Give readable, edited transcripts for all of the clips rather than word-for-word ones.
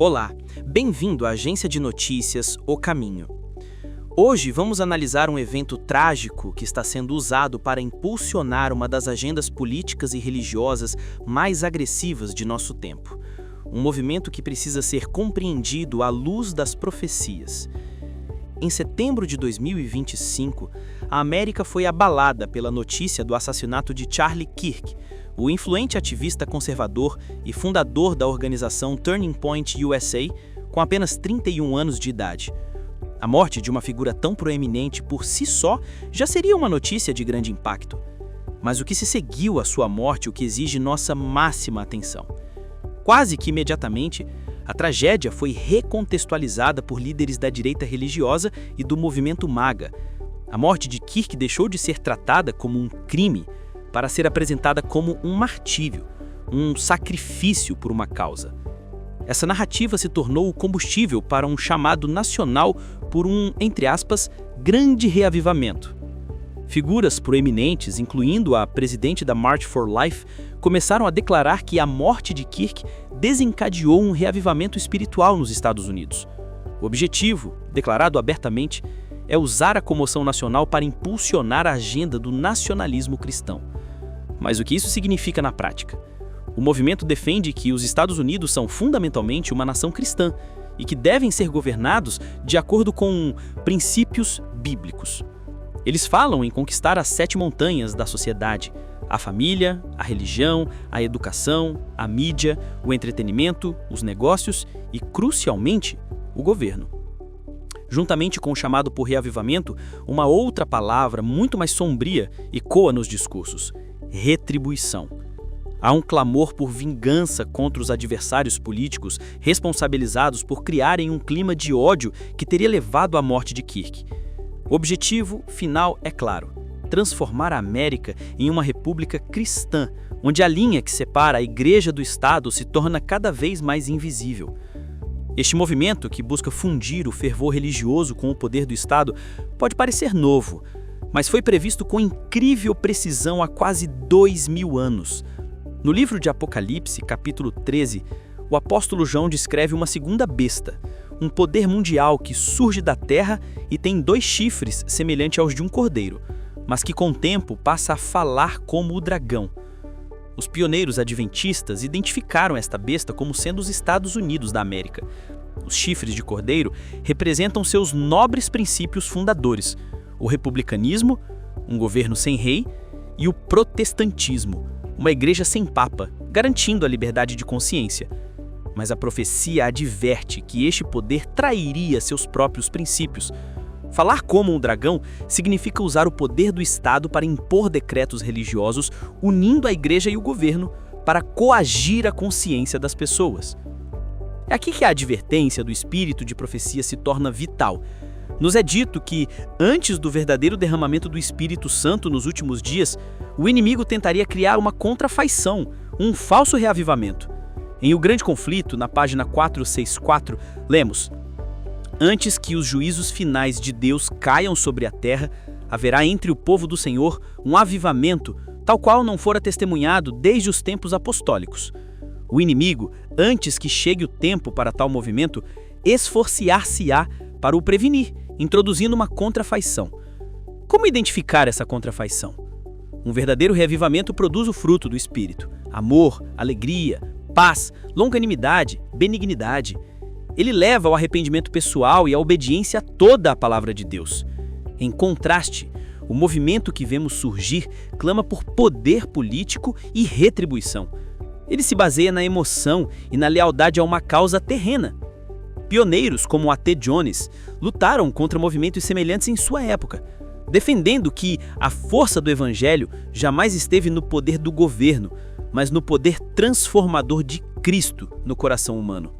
Olá, bem-vindo à agência de notícias O Caminho. Hoje vamos analisar um evento trágico que está sendo usado para impulsionar uma das agendas políticas e religiosas mais agressivas de nosso tempo. Um movimento que precisa ser compreendido à luz das profecias. Em setembro de 2025, a América foi abalada pela notícia do assassinato de Charlie Kirk, o influente ativista conservador e fundador da organização Turning Point USA, com apenas 31 anos de idade. A morte de uma figura tão proeminente por si só já seria uma notícia de grande impacto. Mas o que se seguiu à sua morte o que exige nossa máxima atenção. Quase que imediatamente, a tragédia foi recontextualizada por líderes da direita religiosa e do movimento MAGA. A morte de Kirk deixou de ser tratada como um crime para ser apresentada como um martírio, um sacrifício por uma causa. Essa narrativa se tornou o combustível para um chamado nacional por um, entre aspas, grande reavivamento. Figuras proeminentes, incluindo a presidente da March for Life, começaram a declarar que a morte de Kirk desencadeou um reavivamento espiritual nos Estados Unidos. O objetivo, declarado abertamente, é usar a comoção nacional para impulsionar a agenda do nacionalismo cristão. Mas o que isso significa na prática? O movimento defende que os Estados Unidos são fundamentalmente uma nação cristã e que devem ser governados de acordo com princípios bíblicos. Eles falam em conquistar as 7 montanhas da sociedade: a família, a religião, a educação, a mídia, o entretenimento, os negócios e, crucialmente, o governo. Juntamente com o chamado por reavivamento, uma outra palavra muito mais sombria ecoa nos discursos: retribuição. Há um clamor por vingança contra os adversários políticos responsabilizados por criarem um clima de ódio que teria levado à morte de Kirk. O objetivo final é claro: transformar a América em uma república cristã, onde a linha que separa a Igreja do Estado se torna cada vez mais invisível. Este movimento, que busca fundir o fervor religioso com o poder do Estado, pode parecer novo, mas foi previsto com incrível precisão há quase 2000 anos. No livro de Apocalipse, capítulo 13, o apóstolo João descreve uma segunda besta, um poder mundial que surge da terra e tem 2 chifres semelhantes aos de um cordeiro, mas que com o tempo passa a falar como o dragão. Os pioneiros adventistas identificaram esta besta como sendo os Estados Unidos da América. Os chifres de cordeiro representam seus nobres princípios fundadores: o republicanismo, um governo sem rei, e o protestantismo, uma igreja sem papa, garantindo a liberdade de consciência. Mas a profecia adverte que este poder trairia seus próprios princípios. Falar como um dragão significa usar o poder do Estado para impor decretos religiosos, unindo a igreja e o governo para coagir a consciência das pessoas. É aqui que a advertência do espírito de profecia se torna vital. Nos é dito que, antes do verdadeiro derramamento do Espírito Santo nos últimos dias, o inimigo tentaria criar uma contrafaição, um falso reavivamento. Em O Grande Conflito, na página 464, lemos: antes que os juízos finais de Deus caiam sobre a terra, haverá entre o povo do Senhor um avivamento, tal qual não fora testemunhado desde os tempos apostólicos. O inimigo, antes que chegue o tempo para tal movimento, esforçar-se-á para o prevenir, introduzindo uma contrafaição. Como identificar essa contrafaição? Um verdadeiro reavivamento produz o fruto do Espírito: amor, alegria, paz, longanimidade, benignidade. Ele leva ao arrependimento pessoal e à obediência a toda a palavra de Deus. Em contraste, o movimento que vemos surgir clama por poder político e retribuição. Ele se baseia na emoção e na lealdade a uma causa terrena. Pioneiros como A.T. Jones lutaram contra movimentos semelhantes em sua época, defendendo que a força do Evangelho jamais esteve no poder do governo, mas no poder transformador de Cristo no coração humano.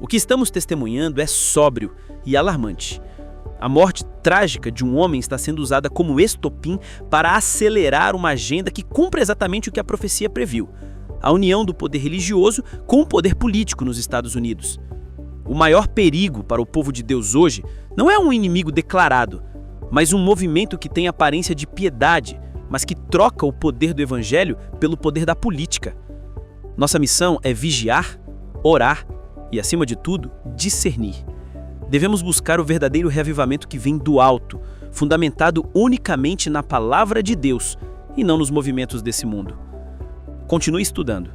O que estamos testemunhando é sóbrio e alarmante. A morte trágica de um homem está sendo usada como estopim para acelerar uma agenda que cumpre exatamente o que a profecia previu: a união do poder religioso com o poder político nos Estados Unidos. O maior perigo para o povo de Deus hoje não é um inimigo declarado, mas um movimento que tem aparência de piedade, mas que troca o poder do Evangelho pelo poder da política. Nossa missão é vigiar, orar e, acima de tudo, discernir. Devemos buscar o verdadeiro reavivamento que vem do alto, fundamentado unicamente na palavra de Deus e não nos movimentos desse mundo. Continue estudando.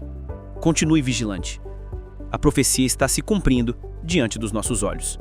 Continue vigilante. A profecia está se cumprindo diante dos nossos olhos.